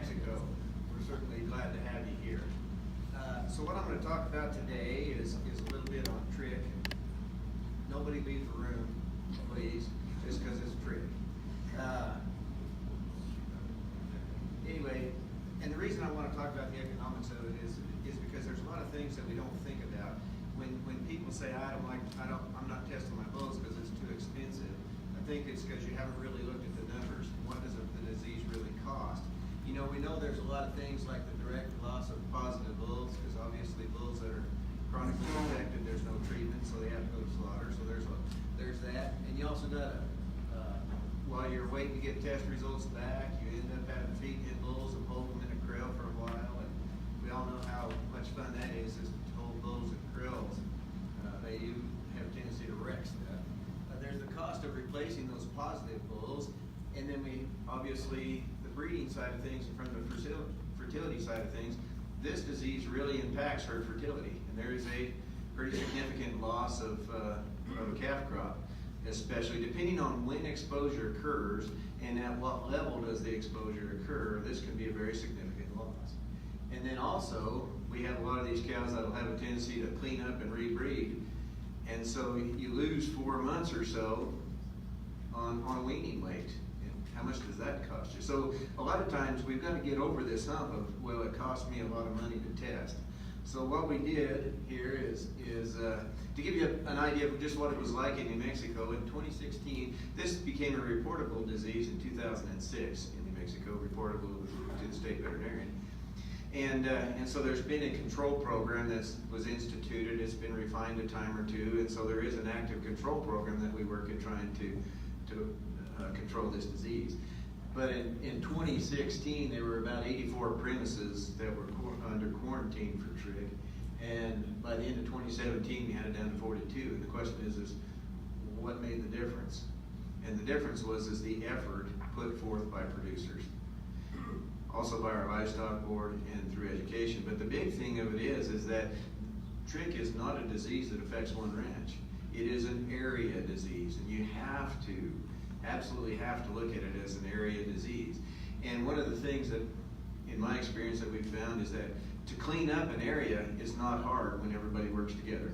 Mexico. We're certainly glad to have you here. So what I'm going to talk about today is a little bit on trick. Nobody leave the room, please, just because it's trick. Anyway, and the reason I want to talk about the economics of it is because there's a lot of things that we don't think about. When people say I'm not testing my bulls because it's too expensive, I think it's because you haven't really looked at the numbers. What does the disease really cost? You know, we know there's a lot of things like the direct loss of positive bulls, because obviously bulls that are chronically infected, there's no treatment, so they have to go to slaughter. So there's that, and you also got while you're waiting to get test results back, you end up having to feed in bulls and hold them in a creel for a while, and we all know how much fun that is to hold bulls in krills. They do have a tendency to wreck stuff. There's the cost of replacing those positive bulls, and then we obviously the breeding side of things and from the fertility side of things. This disease really impacts herd fertility, and there is a pretty significant loss of a calf crop, especially depending on when exposure occurs and at what level does the exposure occur. This can be a very significant loss. And then also, we have a lot of these cows that will have a tendency to clean up and rebreed, and so you lose 4 months or so on weaning weight. And how much does that cost you? So a lot of times we've got to get over this hump of, well, it cost me a lot of money to test. So what we did here is to give you an idea of just what it was like in New Mexico. In 2016, this became a reportable disease in 2006 in New Mexico, reportable to the state veterinarian. And so there's been a control program that was instituted. It's been refined a time or two, and so there is an active control program that we work in trying to control this disease. But in 2016, there were about 84 premises that were under quarantine for trick, and by the end of 2017, we had it down to 42. And the question is what made the difference? And the difference was the effort put forth by producers, also by our livestock board and through education. But the big thing of it is that trick is not a disease that affects one ranch. It is an area disease, and you absolutely have to look at it as an area disease. And one of the things that, in my experience, that we've found is that to clean up an area is not hard when everybody works together.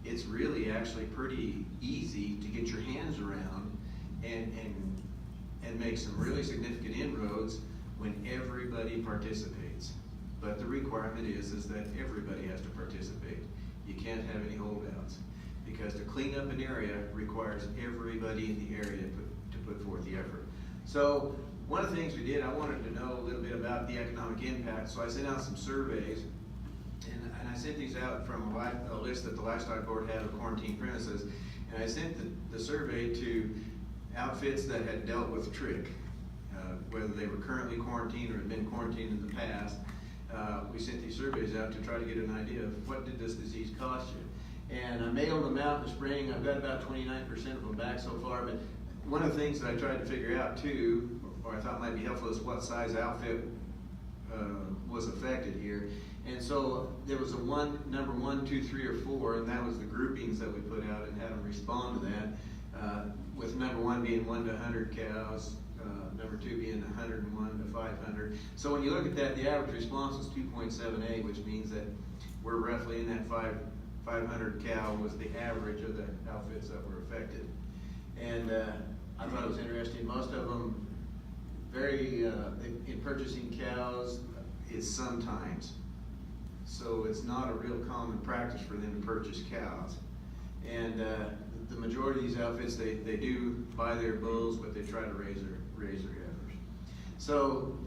It's really actually pretty easy to get your hands around and make some really significant inroads when everybody participates. But the requirement is that everybody has to participate. You can't have any holdouts, because to clean up an area requires everybody in the area to put forth the effort. So one of the things we did, I wanted to know a little bit about the economic impact, so I sent out some surveys, and I sent these out from a list that the livestock board had of quarantine premises, and I sent the survey to outfits that had dealt with trick, whether they were currently quarantined or had been quarantined in the past. We sent these surveys out to try to get an idea of what did this disease cost you. And I mailed them out in the spring. I've got about 29% of them back so far, but one of the things that I tried to figure out too, or I thought might be helpful, is what size outfit was affected here. And so there was number 1, 2, 3, or 4, and that was the groupings that we put out and had them respond to that, with number 1 being 1 to 100 cows, number 2 being 101 to 500. So when you look at that, the average response was 2.78, which means that we're roughly in that 500 cow was the average of the outfits that were affected. And I thought it was interesting. Most of them, in purchasing cows, is sometimes. So it's not a real common practice for them to purchase cows. And the majority of these outfits, they do buy their bulls, but they try to raise their heifers. So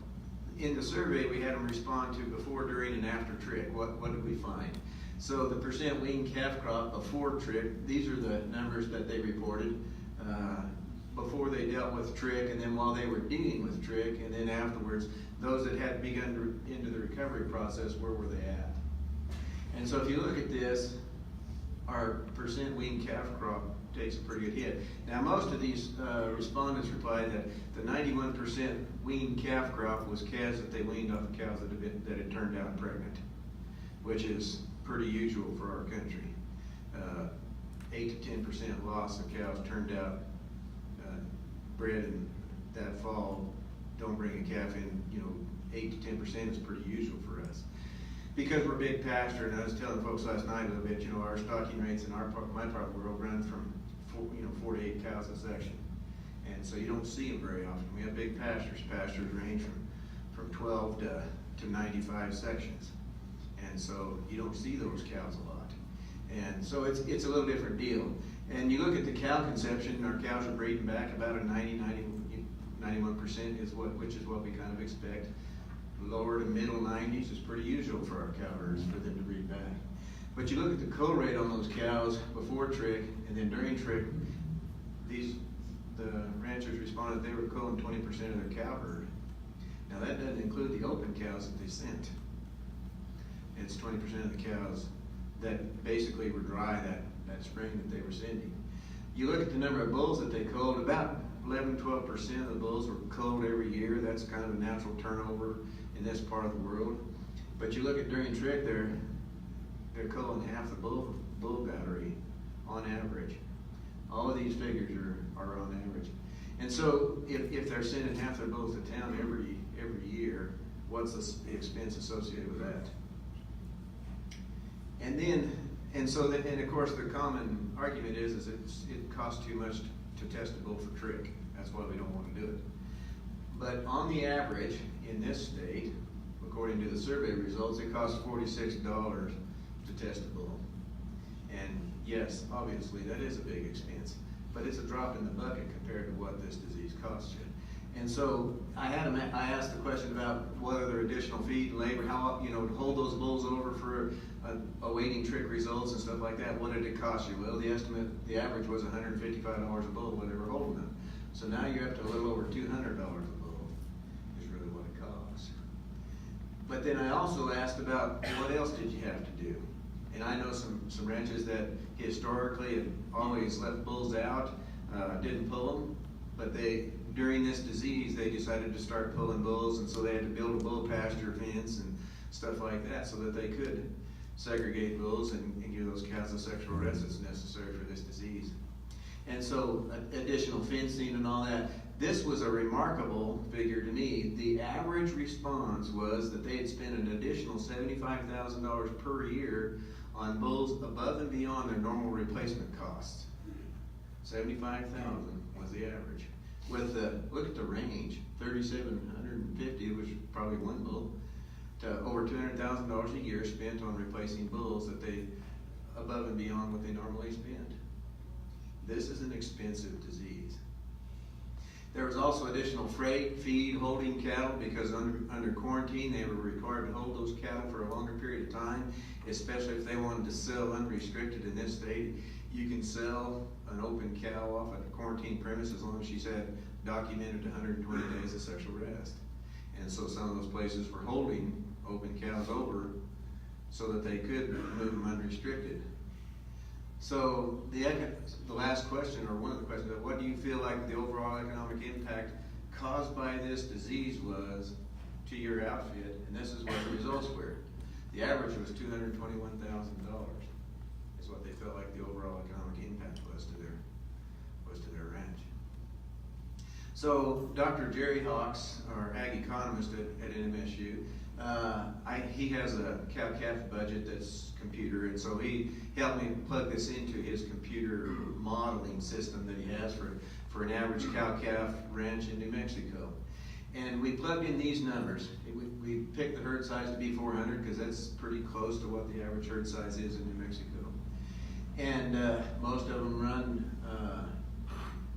in the survey, we had them respond to before, during, and after trick. What did we find? So the percent weaned calf crop before trick, these are the numbers that they reported before they dealt with trick, and then while they were dealing with trick, and then afterwards, those that had begun into the recovery process, where were they at? And so if you look at this, our percent weaned calf crop takes a pretty good hit. Now, most of these respondents replied that the 91% weaned calf crop was calves that they weaned off of cows that had turned out pregnant, which is pretty usual for our country. 8 to 10% loss of cows turned out bred in that fall. Don't bring a calf in, 8 to 10% is pretty usual for us. Because we're big pasture, and I was telling folks last night a little bit, you know, our stocking rates in my part of the world run from 4 to 8 cows a section. And so you don't see them very often. We have big pastures. Pastures range from 12 to 95 sections. And so you don't see those cows a lot. And so it's a little different deal. And you look at the cow conception, our cows are breeding back about a 91% which is what we kind of expect. Lower to middle 90s is pretty usual for our cow herds for them to breed back. But you look at the cull rate on those cows before trick and then during trick, the ranchers responded they were culling 20% of their cow herd. Now that doesn't include the open cows that they sent. It's 20% of the cows that basically were dry that spring that they were sending. You look at the number of bulls that they culled, about 11-12% of the bulls were culled every year. That's kind of a natural turnover in this part of the world. But you look at during trick, they're culling half the bull battery on average. All of these figures are on average. And so if they're sending half their bulls to town every year, what's the expense associated with that? And of course the common argument is it costs too much to test a bull for trick. That's why we don't want to do it. But on the average in this state, according to the survey results, it costs $46 to test a bull. And yes, obviously that is a big expense, but it's a drop in the bucket compared to what this disease costs you. And so I asked the question about what other additional feed and labor, how, to hold those bulls over for awaiting trick results and stuff like that. What did it cost you? Well, the average was $155 a bull when they were holding them. So now you're up to a little over $200 a bull is really what it costs. But then I also asked about what else did you have to do? And I know some ranches that historically have always left bulls out, didn't pull them, but during this disease, they decided to start pulling bulls, and so they had to build a bull pasture fence and stuff like that so that they could segregate bulls and give those cows the sexual rest that's necessary for this disease. And so additional fencing and all that. This was a remarkable figure to me. The average response was that they had spent an additional $75,000 per year on bulls above and beyond their normal replacement costs. $75,000 was the average. Look at the range, 3,750, which is probably one bull, to over $200,000 a year spent on replacing bulls that they above and beyond what they normally spend. This is an expensive disease. There was also additional freight, feed, holding cattle, because under quarantine they were required to hold those cattle for a longer period of time, especially if they wanted to sell unrestricted in this state. You can sell an open cow off at a quarantine premise as long as she's had documented 120 days of sexual rest. And so some of those places were holding open cows over so that they could move them unrestricted. So the last question, or one of the questions, what do you feel like the overall economic impact caused by this disease was to your outfit? And this is what the results were. The average was $221,000 is what they felt like the overall economic impact was to their ranch. So Dr. Jerry Hawks, our ag economist at NMSU, he has a cow-calf budget that's computer, and so he helped me plug this into his computer modeling system that he has for an average cow-calf ranch in New Mexico. And we plugged in these numbers. We picked the herd size to be 400 because that's pretty close to what the average herd size is in New Mexico. And most of them run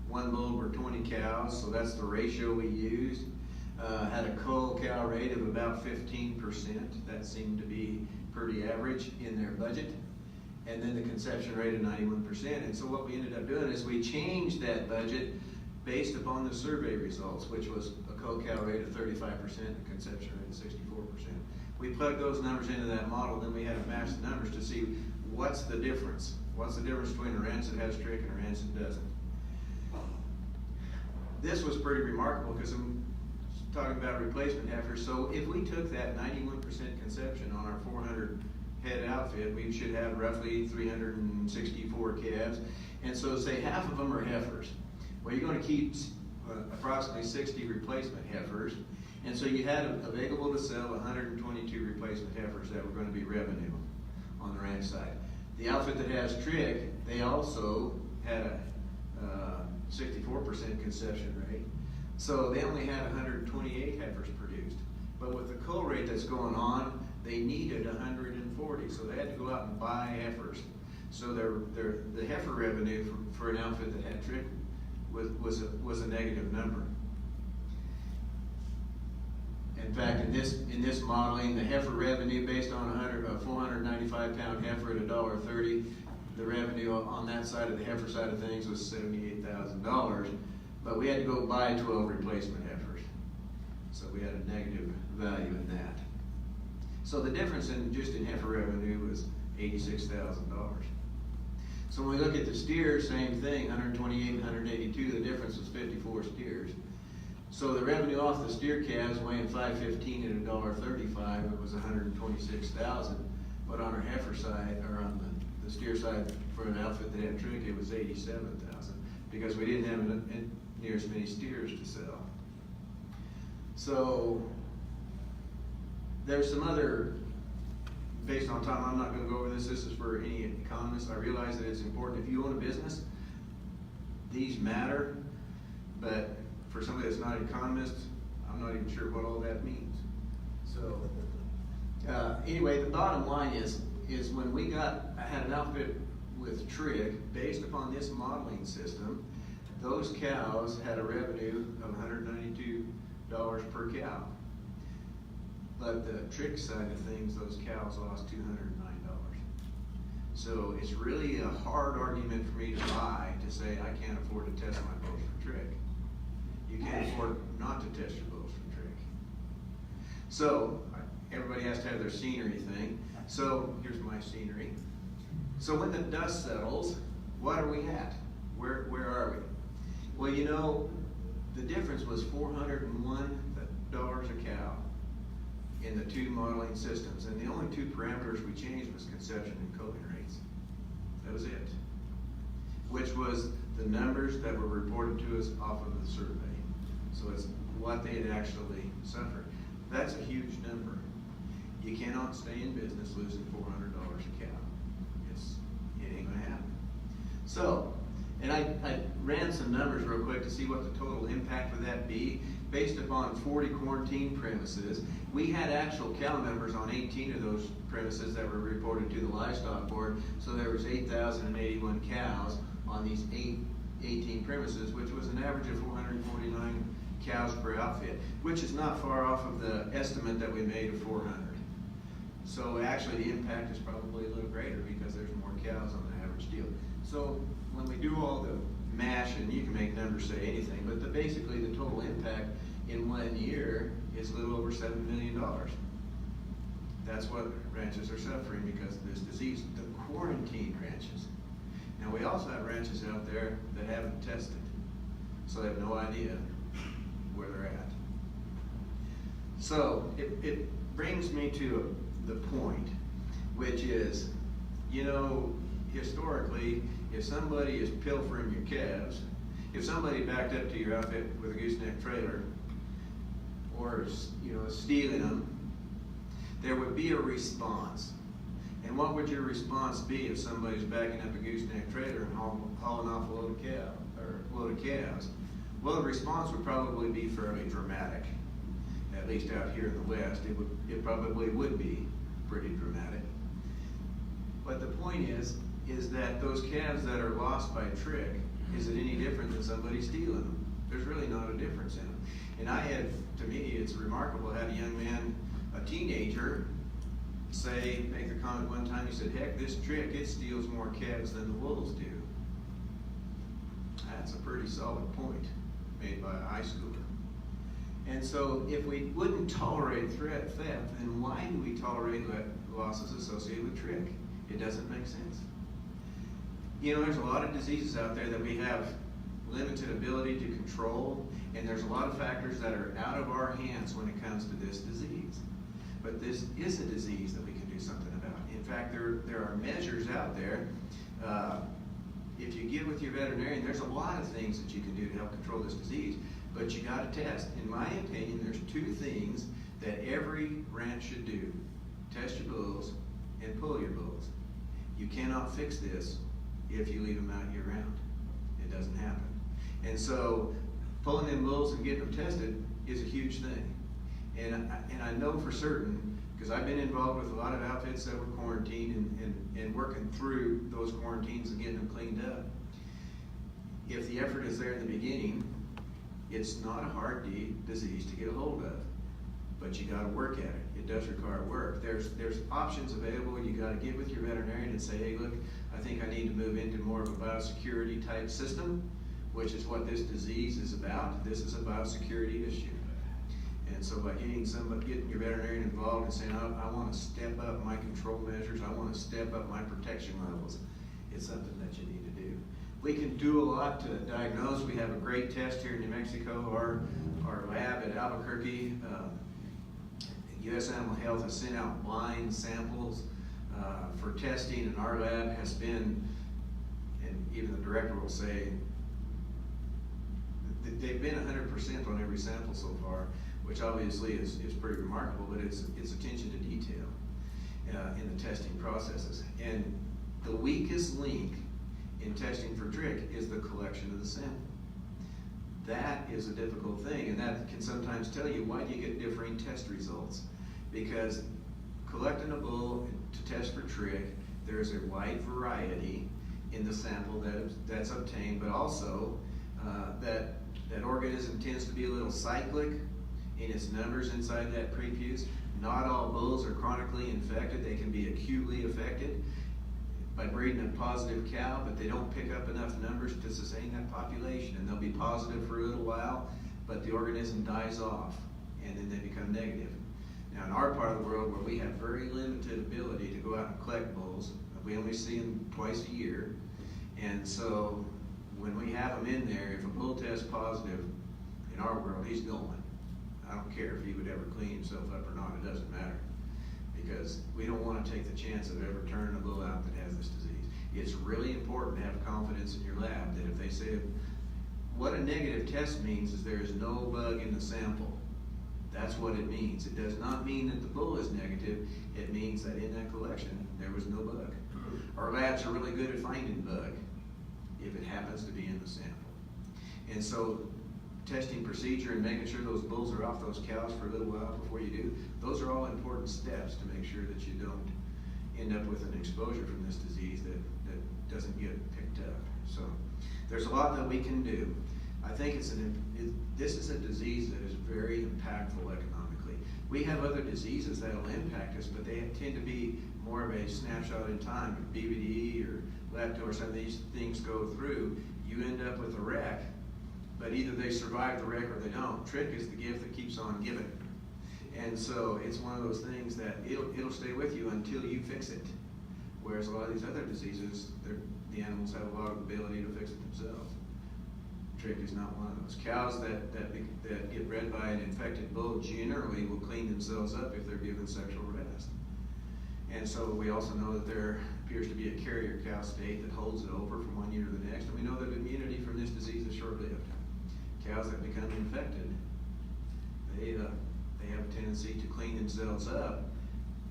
one bull per 20 cows, so that's the ratio we used. Had a cull cow rate of about 15%. That seemed to be pretty average in their budget. And then the conception rate of 91%. And so what we ended up doing is we changed that budget based upon the survey results, which was a cull cow rate of 35% and a conception rate of 64%. We plugged those numbers into that model, then we had to match the numbers to see what's the difference. What's the difference between a ranch that has trick and a ranch that doesn't? This was pretty remarkable because I'm talking about replacement heifers. So if we took that 91% conception on our 400 head outfit, we should have roughly 364 calves. And so say half of them are heifers. Well, you're going to keep approximately 60 replacement heifers. And so you had available to sell 122 replacement heifers that were going to be revenue on the ranch side. The outfit that has trick, they also had a 64% conception rate. So they only had 128 heifers produced. But with the cull rate that's going on, they needed 140. So they had to go out and buy heifers. So the heifer revenue for an outfit that had trick was a negative number. In fact, in this modeling, the heifer revenue based on a 495 pound heifer at $1.30, the revenue on that side of the heifer side of things was $78,000, but we had to go buy 12 replacement heifers. So we had a negative value in that. So the difference in heifer revenue was $86,000. So when we look at the steers, same thing, 128 and 182, the difference was 54 steers. So the revenue off the steer calves weighing 515 at $1.35, it was 126,000. But on our heifer side, or on the steer side for an outfit that had trick, it was 87,000 because we didn't have near as many steers to sell. So there's some other, based on time, I'm not going to go over this. This is for any economist. I realize that it's important. If you own a business, these matter, but for somebody that's not an economist, I'm not even sure what all that means. So anyway, the bottom line is when I had an outfit with trick, based upon this modeling system, those cows had a revenue of $192 per cow. But the trick side of things, those cows lost $209. So it's really a hard argument for me to buy to say I can't afford to test my bulls for trick. You can't afford not to test your bulls for trick. So everybody has to have their scenery thing. So here's my scenery. So when the dust settles, what are we at? Where are we? Well, you know, the difference was $401 a cow in the two modeling systems, and the only two parameters we changed was conception and culling rates. That was it. Which was the numbers that were reported to us off of the survey. So it's what they had actually suffered. That's a huge number. You cannot stay in business losing $400 a cow. It ain't gonna happen. So, and I ran some numbers real quick to see what the total impact would that be. Based upon 40 quarantine premises, we had actual cow numbers on 18 of those premises that were reported to the livestock board. So there was 8,081 cows on these 18 premises, which was an average of 449 cows per outfit, which is not far off of the estimate that we made of 400. So actually the impact is probably a little greater because there's more cows on the average deal. So when we do all the mash, and you can make numbers say anything, but basically the total impact in 1 year is a little over $7 million. That's what ranches are suffering because of this disease, the quarantine ranches. Now we also have ranches out there that haven't tested, so they have no idea where they're at. So it brings me to the point, which is, you know, historically, if somebody is pilfering your calves, if somebody backed up to your outfit with a gooseneck trailer, or stealing them, there would be a response. And what would your response be if somebody's backing up a gooseneck trailer and hauling off a load of calves? Well, the response would probably be fairly dramatic. At least out here in the West, it probably would be pretty dramatic. But the point is that those calves that are lost by trick, is it any different than somebody stealing them? There's really not a difference in them. And to me, it's remarkable. I had a young man, a teenager, make the comment one time, he said, heck, this trick, it steals more calves than the wolves do. That's a pretty solid point made by a high schooler. And so if we wouldn't tolerate theft, then why do we tolerate losses associated with trick? It doesn't make sense. You know, there's a lot of diseases out there that we have limited ability to control, and there's a lot of factors that are out of our hands when it comes to this disease. But this is a disease that we can do something about. In fact, there are measures out there. If you get with your veterinarian, there's a lot of things that you can do to help control this disease. but you gotta test. In my opinion, there's two things that every ranch should do. Test your bulls and pull your bulls. You cannot fix this if you leave them out year round. It doesn't happen. And so pulling them bulls and getting them tested is a huge thing. And I know for certain, because I've been involved with a lot of outfits that were quarantined and working through those quarantines and getting them cleaned up. If the effort is there in the beginning, it's not a hard disease to get a hold of, but you got to work at it. It does require work. There's options available. You got to get with your veterinarian and say, hey, look, I think I need to move into more of a biosecurity type system, which is what this disease is about. This is a biosecurity issue. And so by getting your veterinarian involved and saying, I want to step up my control measures, I want to step up my protection levels, it's something that you need to do. We can do a lot to diagnose. We have a great test here in New Mexico. Our lab at Albuquerque, U.S. Animal Health has sent out blind samples for testing, and our lab has been, and even the director will say, they've been 100% on every sample so far, which obviously is pretty remarkable, but it's attention to detail in the testing processes. And the weakest link in testing for trick is the collection of the sample. That is a difficult thing, and that can sometimes tell you why do you get differing test results. Because collecting a bull to test for trick, there's a wide variety in the sample that's obtained, but also that organism tends to be a little cyclic in its numbers inside that prepuce. Not all bulls are chronically infected. They can be acutely affected by breeding a positive cow, but they don't pick up enough numbers to sustain that population, and they'll be positive for a little while, but the organism dies off, and then they become negative. Now, in our part of the world where we have very limited ability to go out and collect bulls, we only see them twice a year, and so when we have them in there, if a bull tests positive in our world, he's going. I don't care if he would ever clean himself up or not, it doesn't matter. Because we don't want to take the chance of ever turning a bull out that has this disease. It's really important to have confidence in your lab that if they say, what a negative test means is there is no bug in the sample. That's what it means. It does not mean that the bull is negative. It means that in that collection, there was no bug. Our labs are really good at finding bug if it happens to be in the sample. And so testing procedure and making sure those bulls are off those cows for a little while before you do, those are all important steps to make sure that you don't end up with an exposure from this disease that doesn't get picked up. So there's a lot that we can do. I think this is a disease that is very impactful economically. We have other diseases that will impact us, but they tend to be more of a snapshot in time. If BVD or lepto or some of these things go through, you end up with a wreck. But either they survive the wreck or they don't. Trick is the gift that keeps on giving. And so it's one of those things that it'll stay with you until you fix it. Whereas a lot of these other diseases, the animals have a lot of ability to fix it themselves. Trick is not one of those. Cows that get bred by an infected bull generally will clean themselves up if they're given sexual rest. And so we also know that there appears to be a carrier cow state that holds it over from one year to the next. And we know that immunity from this disease is short-lived. Cows that become infected, they have a tendency to clean themselves up,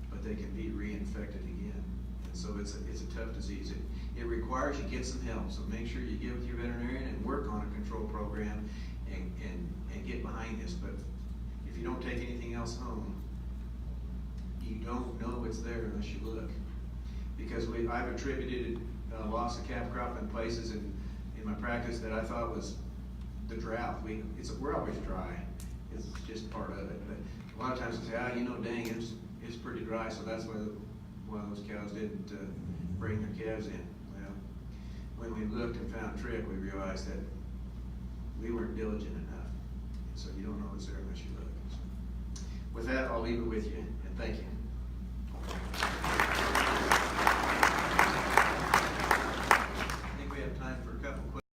but they can be reinfected again. And so it's a tough disease. It requires you get some help. So make sure you get with your veterinarian and work on a control program and get behind this. But if you don't take anything else home, you don't know it's there unless you look. Because I've attributed loss of calf crop in places in my practice that I thought was the drought. We're always dry. It's just part of it. But a lot of times they say, dang, it's pretty dry, so that's why one of those cows didn't bring their calves in. Well, when we looked and found trick, we realized that we weren't diligent enough. And so you don't know it's there unless you look. So with that, I'll leave it with you, and thank you.